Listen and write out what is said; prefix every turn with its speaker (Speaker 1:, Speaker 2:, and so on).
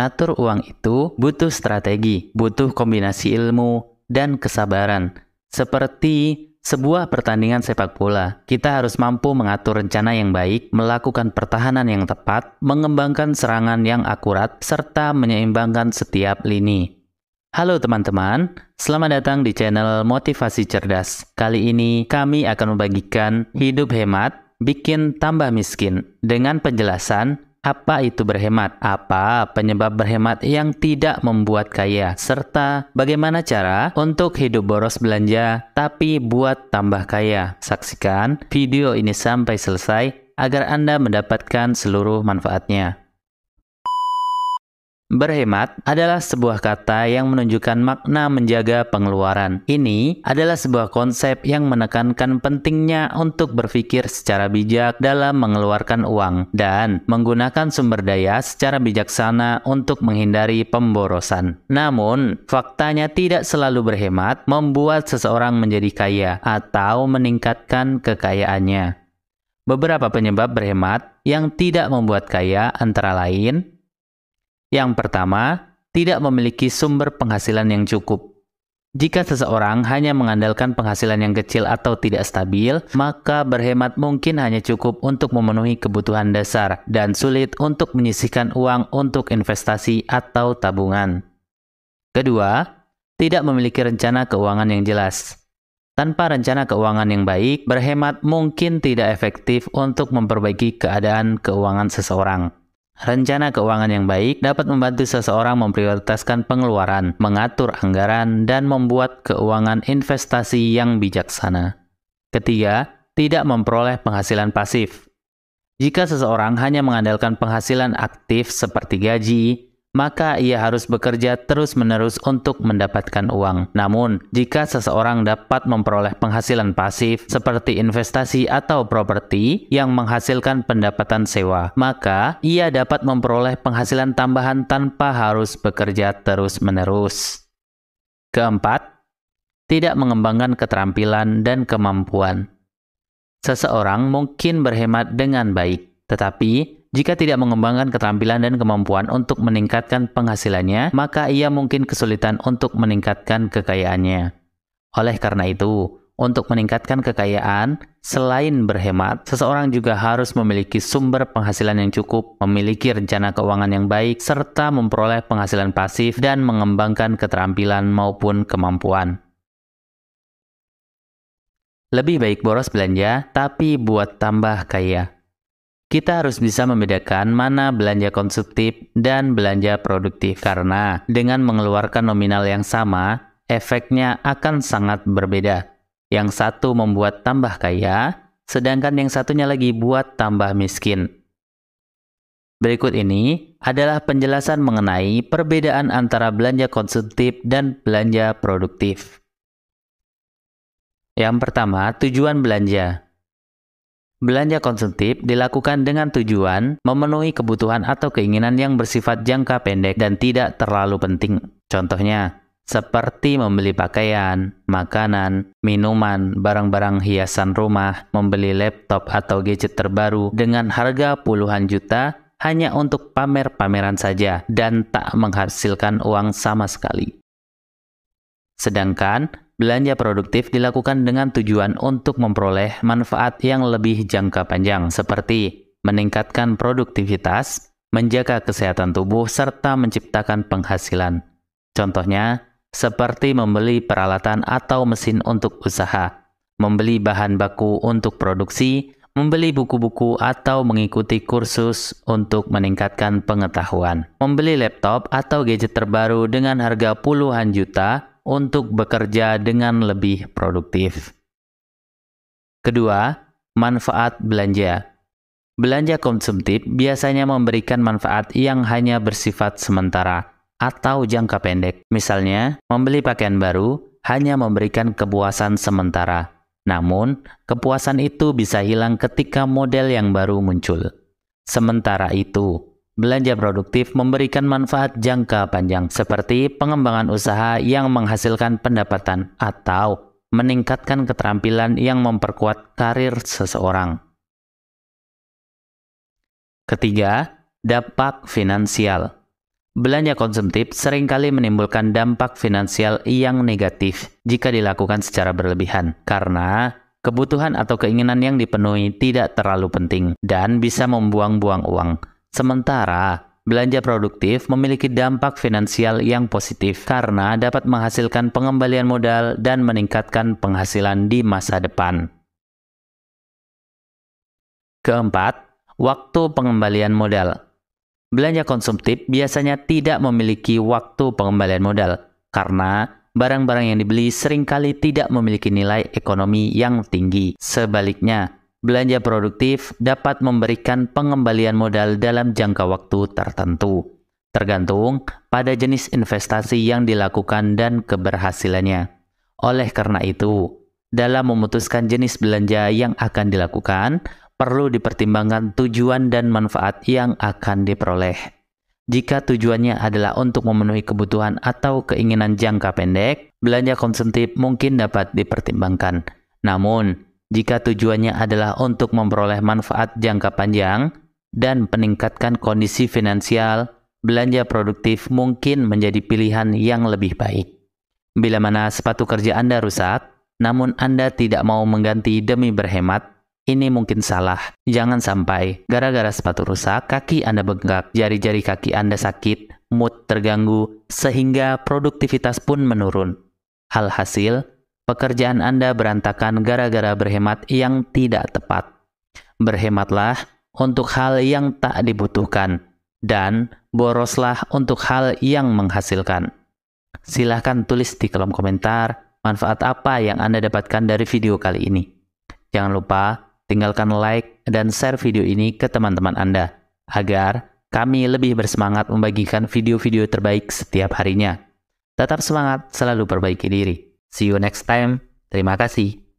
Speaker 1: Mengatur uang itu butuh strategi, butuh kombinasi ilmu, dan kesabaran. Seperti sebuah pertandingan sepak bola, kita harus mampu mengatur rencana yang baik, melakukan pertahanan yang tepat, mengembangkan serangan yang akurat, serta menyeimbangkan setiap lini. Halo teman-teman, selamat datang di channel Motivasi Cerdas. Kali ini kami akan membagikan hidup hemat, bikin tambah miskin, dengan penjelasan apa itu berhemat, apa penyebab berhemat yang tidak membuat kaya, serta bagaimana cara untuk hidup boros belanja tapi buat tambah kaya. Saksikan video ini sampai selesai agar Anda mendapatkan seluruh manfaatnya. Berhemat adalah sebuah kata yang menunjukkan makna menjaga pengeluaran. Ini adalah sebuah konsep yang menekankan pentingnya untuk berpikir secara bijak dalam mengeluarkan uang dan menggunakan sumber daya secara bijaksana untuk menghindari pemborosan. Namun, faktanya tidak selalu berhemat membuat seseorang menjadi kaya atau meningkatkan kekayaannya. Beberapa penyebab berhemat yang tidak membuat kaya antara lain: yang pertama, tidak memiliki sumber penghasilan yang cukup. Jika seseorang hanya mengandalkan penghasilan yang kecil atau tidak stabil, maka berhemat mungkin hanya cukup untuk memenuhi kebutuhan dasar dan sulit untuk menyisihkan uang untuk investasi atau tabungan. Kedua, tidak memiliki rencana keuangan yang jelas. Tanpa rencana keuangan yang baik, berhemat mungkin tidak efektif untuk memperbaiki keadaan keuangan seseorang. Rencana keuangan yang baik dapat membantu seseorang memprioritaskan pengeluaran, mengatur anggaran, dan membuat keuangan investasi yang bijaksana. Ketiga, tidak memperoleh penghasilan pasif. Jika seseorang hanya mengandalkan penghasilan aktif seperti gaji, maka ia harus bekerja terus-menerus untuk mendapatkan uang. Namun, jika seseorang dapat memperoleh penghasilan pasif seperti investasi atau properti yang menghasilkan pendapatan sewa, maka ia dapat memperoleh penghasilan tambahan tanpa harus bekerja terus-menerus. Keempat, tidak mengembangkan keterampilan dan kemampuan. Seseorang mungkin berhemat dengan baik, tetapi jika tidak mengembangkan keterampilan dan kemampuan untuk meningkatkan penghasilannya, maka ia mungkin kesulitan untuk meningkatkan kekayaannya. Oleh karena itu, untuk meningkatkan kekayaan, selain berhemat, seseorang juga harus memiliki sumber penghasilan yang cukup, memiliki rencana keuangan yang baik, serta memperoleh penghasilan pasif dan mengembangkan keterampilan maupun kemampuan. Lebih baik boros belanja, tapi buat tambah kaya. Kita harus bisa membedakan mana belanja konsumtif dan belanja produktif, karena dengan mengeluarkan nominal yang sama, efeknya akan sangat berbeda. Yang satu membuat tambah kaya, sedangkan yang satunya lagi buat tambah miskin. Berikut ini adalah penjelasan mengenai perbedaan antara belanja konsumtif dan belanja produktif. Yang pertama, tujuan belanja. Belanja konsumtif dilakukan dengan tujuan memenuhi kebutuhan atau keinginan yang bersifat jangka pendek dan tidak terlalu penting. Contohnya, seperti membeli pakaian, makanan, minuman, barang-barang hiasan rumah, membeli laptop atau gadget terbaru dengan harga puluhan juta hanya untuk pamer-pameran saja dan tak menghasilkan uang sama sekali. Sedangkan belanja produktif dilakukan dengan tujuan untuk memperoleh manfaat yang lebih jangka panjang, seperti meningkatkan produktivitas, menjaga kesehatan tubuh, serta menciptakan penghasilan. Contohnya, seperti membeli peralatan atau mesin untuk usaha, membeli bahan baku untuk produksi, membeli buku-buku atau mengikuti kursus untuk meningkatkan pengetahuan, membeli laptop atau gadget terbaru dengan harga puluhan juta untuk bekerja dengan lebih produktif. Kedua, manfaat belanja. Belanja konsumtif biasanya memberikan manfaat yang hanya bersifat sementara atau jangka pendek. Misalnya, membeli pakaian baru hanya memberikan kepuasan sementara. Namun, kepuasan itu bisa hilang ketika model yang baru muncul. Sementara itu, belanja produktif memberikan manfaat jangka panjang seperti pengembangan usaha yang menghasilkan pendapatan atau meningkatkan keterampilan yang memperkuat karir seseorang. Ketiga, dampak finansial. Belanja konsumtif seringkali menimbulkan dampak finansial yang negatif jika dilakukan secara berlebihan, karena kebutuhan atau keinginan yang dipenuhi tidak terlalu penting dan bisa membuang-buang uang. Sementara, belanja produktif memiliki dampak finansial yang positif karena dapat menghasilkan pengembalian modal dan meningkatkan penghasilan di masa depan. Keempat, waktu pengembalian modal. Belanja konsumtif biasanya tidak memiliki waktu pengembalian modal karena barang-barang yang dibeli seringkali tidak memiliki nilai ekonomi yang tinggi. Sebaliknya, belanja produktif dapat memberikan pengembalian modal dalam jangka waktu tertentu, tergantung pada jenis investasi yang dilakukan dan keberhasilannya. Oleh karena itu, dalam memutuskan jenis belanja yang akan dilakukan, perlu dipertimbangkan tujuan dan manfaat yang akan diperoleh. Jika tujuannya adalah untuk memenuhi kebutuhan atau keinginan jangka pendek, belanja konsumtif mungkin dapat dipertimbangkan. Namun, jika tujuannya adalah untuk memperoleh manfaat jangka panjang dan meningkatkan kondisi finansial, belanja produktif mungkin menjadi pilihan yang lebih baik. Bila mana sepatu kerja Anda rusak, namun Anda tidak mau mengganti demi berhemat, ini mungkin salah. Jangan sampai gara-gara sepatu rusak, kaki Anda bengkak, jari-jari kaki Anda sakit, mood terganggu, sehingga produktivitas pun menurun. Alhasil, pekerjaan Anda berantakan gara-gara berhemat yang tidak tepat. Berhematlah untuk hal yang tak dibutuhkan, dan boroslah untuk hal yang menghasilkan. Silahkan tulis di kolom komentar manfaat apa yang Anda dapatkan dari video kali ini. Jangan lupa tinggalkan like dan share video ini ke teman-teman Anda, agar kami lebih bersemangat membagikan video-video terbaik setiap harinya. Tetap semangat, selalu perbaiki diri. See you next time. Terima kasih.